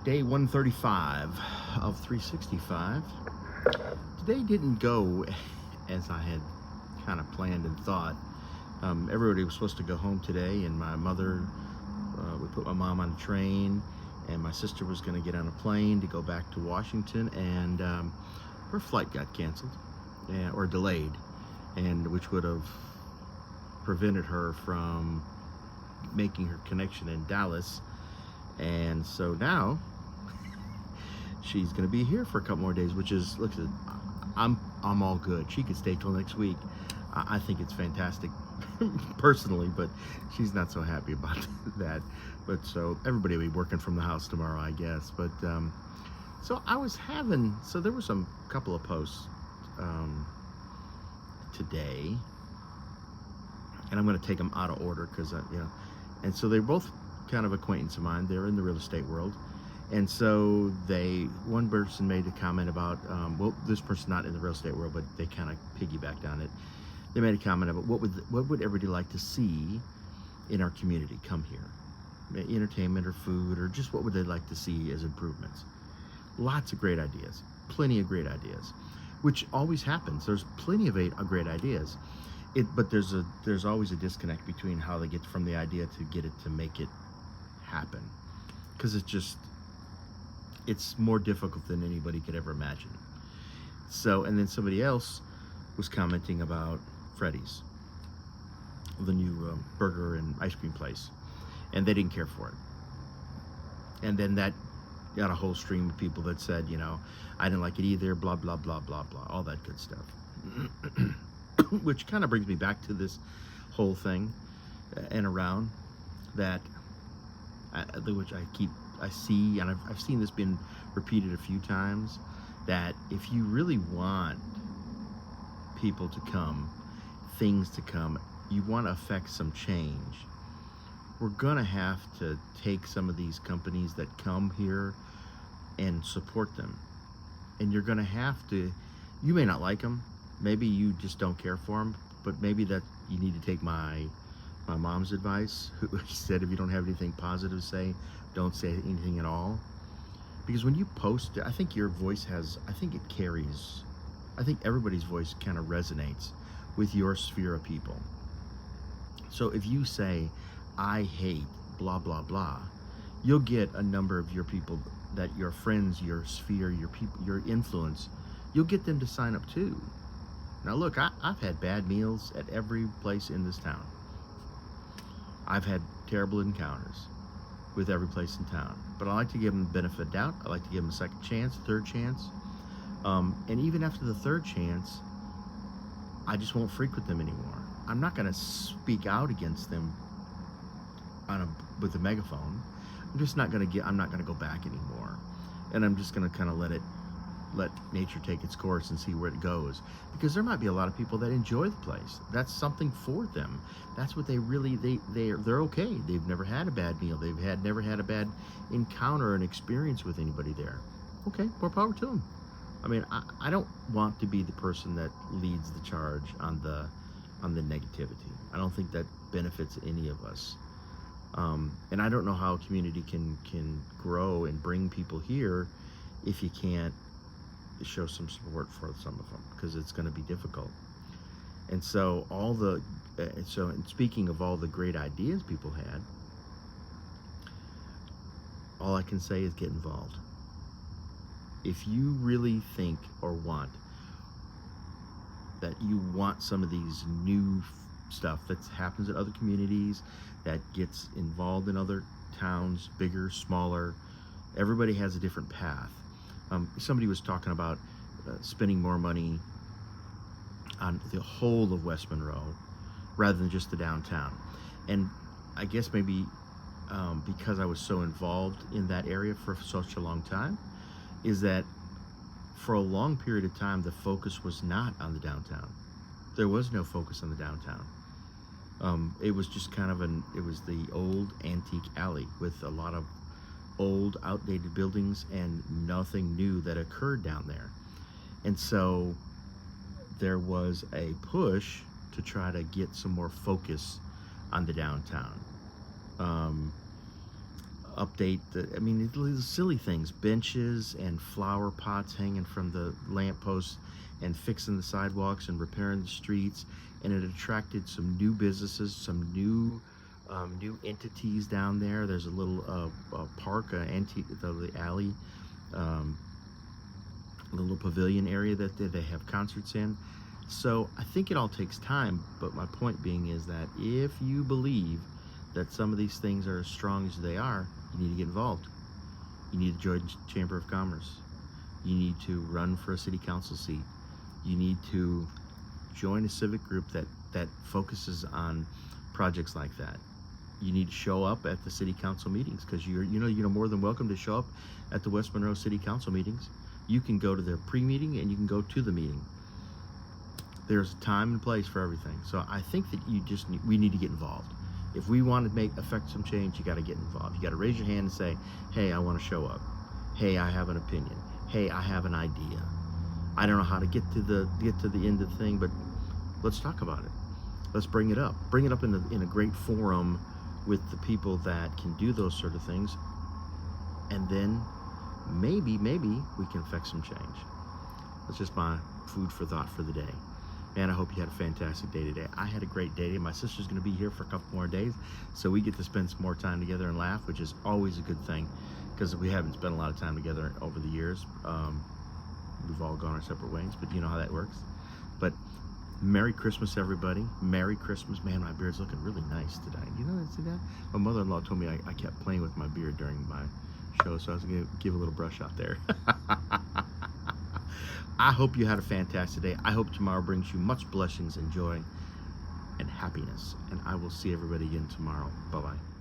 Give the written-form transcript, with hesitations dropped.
Day 135 of 365. Today didn't go as I had kind of planned and thought. Everybody was supposed to go home today, and my mother, we put my mom on a train, and my sister was going to get on a plane to go back to Washington, and her flight got canceled or delayed, and which would have prevented her from making her connection in Dallas. And so now she's going to be here for a couple more days, which is, look, I'm all good. She could stay till next week. I think it's fantastic personally, but she's not so happy about that. But so everybody will be working from the house tomorrow, I guess. But so there were some couple of posts today, and I'm going to take them out of order because and so they're both kind of acquaintance of mine. They're in the real estate world. And so one person made a comment about, this person's not in the real estate world, but they kind of piggybacked on it. They made a comment about what would everybody like to see in our community come here? Entertainment or food, or just what would they like to see as improvements? Lots of great ideas, plenty of great ideas, which always happens. There's plenty of great ideas. But there's always a disconnect between how they get from the idea to get it to make it happen. Because it's more difficult than anybody could ever imagine. So, and then somebody else was commenting about Freddy's, the new burger and ice cream place, and they didn't care for it. And then that got a whole stream of people that said, I didn't like it either, blah, blah, blah, blah, blah, all that good stuff. Which kind of brings me back to this whole thing and around that, which I see, and I've seen this being repeated a few times, that if you really want people to come, things to come, you want to affect some change, we're going to have to take some of these companies that come here and support them. And you're going to have to, you may not like them, maybe you just don't care for them, but maybe that you need to take my mom's advice, who said if you don't have anything positive to say, don't say anything at all. Because when you post, I think your voice it carries. I think everybody's voice kind of resonates with your sphere of people. So if you say, I hate blah, blah, blah, you'll get a number of your people, that your friends, your sphere, your people, your influence, you'll get them to sign up too. Now look, I've had bad meals at every place in this town. I've had terrible encounters with every place in town, but I like to give them the benefit of doubt. I like to give them a second chance, third chance. And even after the third chance, I just won't frequent them anymore. I'm not going to speak out against them with a megaphone. I'm not going to go back anymore. And I'm just going to kind of let nature take its course and see where it goes, because there might be a lot of people that enjoy the place. That's something for them. That's what they're okay. They've never had a bad meal. Never had a bad encounter or an experience with anybody there. Okay, more power to them. I mean, I don't want to be the person that leads the charge on the negativity. I don't think that benefits any of us. And I don't know how a community can grow and bring people here if you can't show some support for some of them, because it's going to be difficult. And so and speaking of all the great ideas people had, all I can say is get involved. If you really think or want that you want some of these new stuff that happens in other communities, that gets involved in other towns, bigger, smaller, everybody has a different path. Somebody was talking about spending more money on the whole of West Monroe rather than just the downtown. And I guess maybe because I was so involved in that area for such a long time, is that for a long period of time, the focus was not on the downtown. There was no focus on the downtown. It was just it was the old antique alley with a lot of old, outdated buildings and nothing new that occurred down there. And so there was a push to try to get some more focus on the downtown. update I mean, these silly things, benches and flower pots hanging from the lampposts, and fixing the sidewalks and repairing the streets. And it attracted some new businesses, some new entities down there. There's a little park, the alley, um, a little pavilion area that they have concerts in. So I think it all takes time, but my point being is that if you believe that some of these things are as strong as they are, you need to get involved. You need to join the Chamber of Commerce. You need to run for a city council seat. You need to join a civic group that focuses on projects like that. You need to show up at the city council meetings, because you're more than welcome to show up at the West Monroe City Council meetings. You can go to their pre-meeting and you can go to the meeting. There's a time and place for everything. So I think that we need to get involved. If we want to affect some change, you got to get involved. You got to raise your hand and say, hey, I want to show up. Hey, I have an opinion. Hey, I have an idea. I don't know how to get to the end of the thing, but let's talk about it. Let's bring it up. Bring it up in a great forum with the people that can do those sort of things, and then maybe we can affect some change. That's just my food for thought for the day. Man, I hope you had a fantastic day today. I had a great day today. My sister's going to be here for a couple more days, so we get to spend some more time together and laugh, which is always a good thing, because we haven't spent a lot of time together over the years. We've all gone our separate ways, but you know how that works. But Merry Christmas, everybody. Merry Christmas. Man, my beard's looking really nice today. You know, see that? My mother-in-law told me I kept playing with my beard during my show, so I was going to give a little brush out there. I hope you had a fantastic day. I hope tomorrow brings you much blessings and joy and happiness. And I will see everybody again tomorrow. Bye-bye.